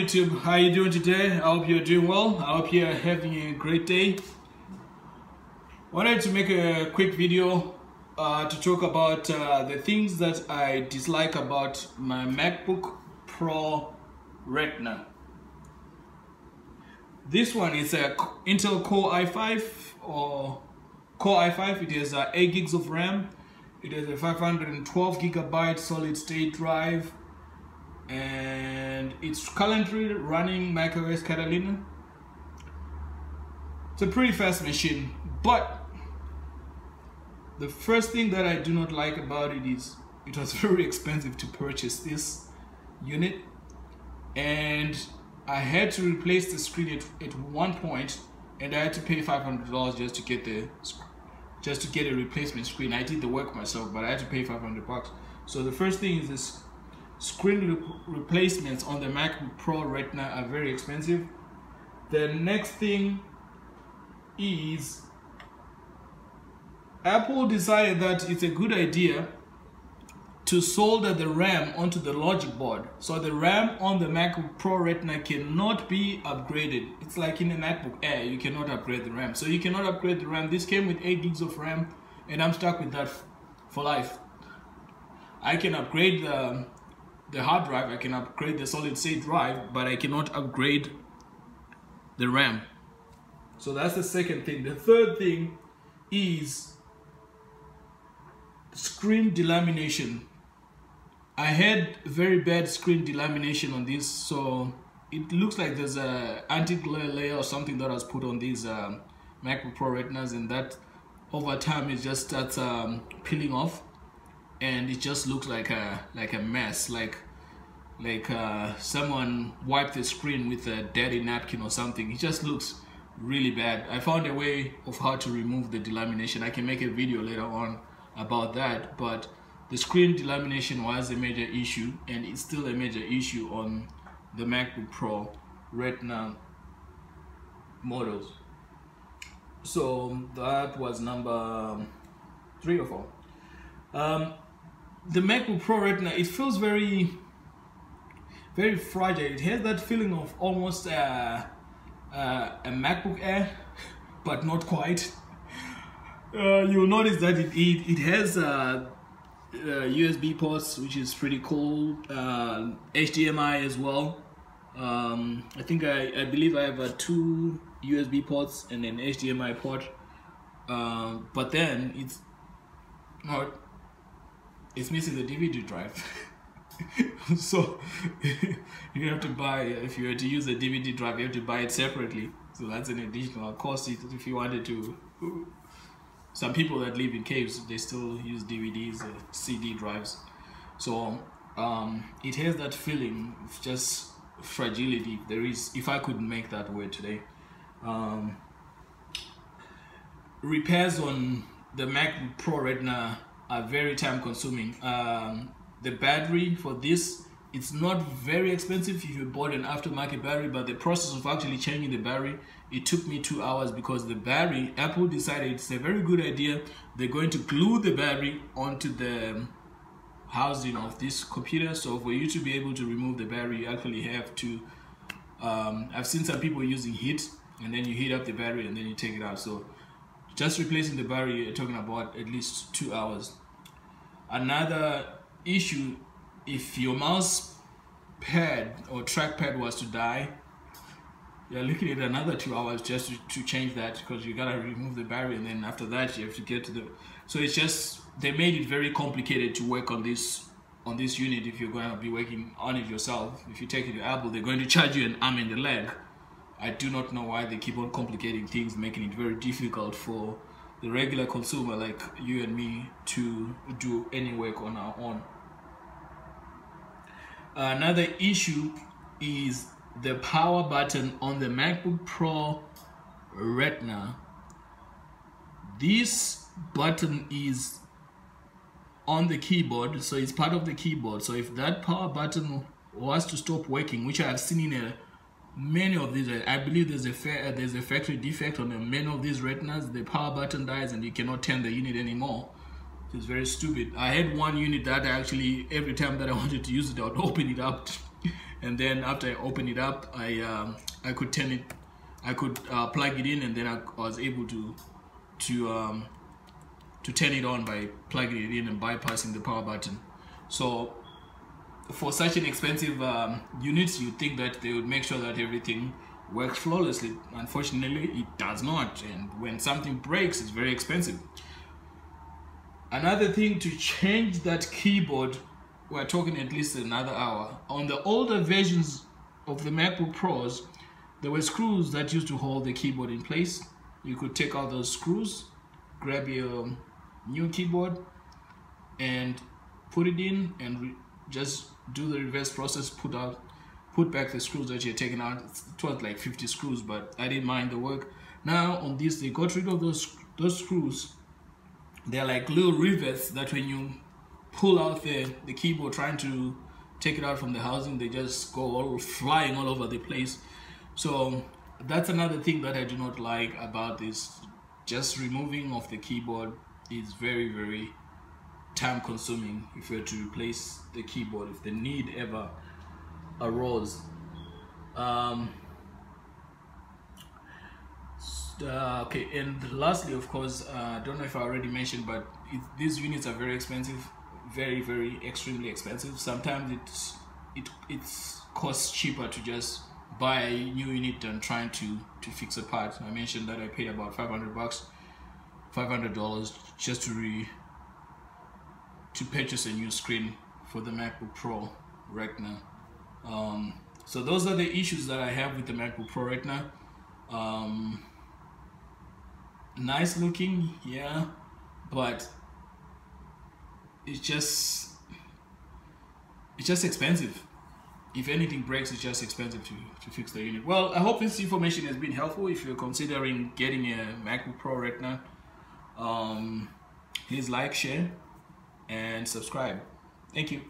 YouTube, how you doing today? I hope you're doing well. I hope you're having a great day. Wanted to make a quick video to talk about the things that I dislike about my MacBook Pro Retina. This one is a Intel Core i5 or Core i5. It has 8 gigs of RAM. It has a 512 gigabyte solid state drive, and it's currently running macOS Catalina. It's a pretty fast machine, but the first thing that I do not like about it is it was very expensive to purchase this unit, and I had to replace the screen at one point, and I had to pay $500 just to get a replacement screen. I did the work myself, but I had to pay $500. So the first thing is this: screen replacements on the MacBook Pro Retina are very expensive. The next thing is Apple decided that it's a good idea to solder the RAM onto the logic board. So the RAM on the MacBook Pro Retina cannot be upgraded. It's like in a MacBook Air, you cannot upgrade the RAM. So you cannot upgrade the RAM. This came with 8 gigs of RAM, and I'm stuck with that for life. I can upgrade the hard drive, I can upgrade the solid state drive, but I cannot upgrade the RAM. So that's the second thing. The third thing is screen delamination. I had very bad screen delamination on this, so it looks like there's a anti-glare layer or something that was put on these MacBook Pro Retinas, and that over time it just starts peeling off, and it just looks like a mess, like someone wiped the screen with a dirty napkin or something. It just looks really bad. I found a way of how to remove the delamination. I can make a video later on about that, but the screen delamination was a major issue, and it's still a major issue on the MacBook Pro Retina models. So that was number 3 or 4. The MacBook Pro Retina, it feels very fragile. It has that feeling of almost a MacBook Air, but not quite. You'll notice that it has USB ports, which is pretty cool. HDMI as well. I believe I have 2 USB ports and an HDMI port. But then it's missing the DVD drive. So you have to buy, if you were to use a DVD drive, you have to buy it separately. So that's an additional cost if you wanted to. Some people that live in caves, they still use DVDs or CD drives. So it has that feeling of just fragility. If I could make that word today. Repairs on the MacBook Pro Retina are very time consuming. The battery for this, it's not very expensive if you bought an aftermarket battery, but the process of actually changing the battery, it took me 2 hours, because the battery, Apple decided it's a very good idea. They're going to glue the battery onto the housing of this computer. So for you to be able to remove the battery, you actually have to, I've seen some people using heat, and then you heat up the battery and then you take it out. So just replacing the battery, you're talking about at least 2 hours. Another issue, if your mouse pad or trackpad was to die, you're looking at another 2 hours just to change that, because you gotta remove the battery, and then after that you have to get to the. So it's just, they made it very complicated to work on this unit. If you're going to be working on it yourself, if you take it to Apple, they're going to charge you an arm and a leg. I do not know why they keep on complicating things, making it very difficult for the regular consumer like you and me to do any work on our own. Another issue is the power button on the MacBook Pro Retina. This button is on the keyboard, so it's part of the keyboard. So if that power button was to stop working, which I have seen in many of these, I believe there's a factory defect on many of these Retinas, the power button dies and you cannot turn the unit anymore. It's very stupid. I had one unit that actually, every time that I wanted to use it, I would open it up and then after I open it up, I could turn it, I could plug it in, and then I was able to turn it on by plugging it in and bypassing the power button. So for such an expensive unit, you'd think that they would make sure that everything works flawlessly. Unfortunately, it does not, and when something breaks, it's very expensive. Another thing, to change that keyboard, we're talking at least another hour. On the older versions of the MacBook Pros, there were screws that used to hold the keyboard in place. You could take out those screws, grab your new keyboard and put it in, and just do the reverse process, put back the screws that you're taking out. It was like 50 screws, but I didn't mind the work. Now on this, they got rid of those screws. They're like little rivets that when you pull out the keyboard trying to take it out from the housing, they just go all flying all over the place. So that's another thing that I do not like about this. Just removing of the keyboard is very, very time consuming if you were to replace the keyboard, if the need ever arose. Okay, and lastly, of course, I don't know if I already mentioned, but these units are very expensive, very, very extremely expensive. Sometimes it costs cheaper to just buy a new unit than trying to fix a part. I mentioned that I paid about $500 just to purchase a new screen for the MacBook Pro Retina. So those are the issues that I have with the MacBook Pro Retina. Nice looking, yeah, but it's just expensive. If anything breaks, it's just expensive to fix the unit. Well, I hope this information has been helpful if you're considering getting a MacBook Pro Retina. Please like, share, and subscribe. Thank you.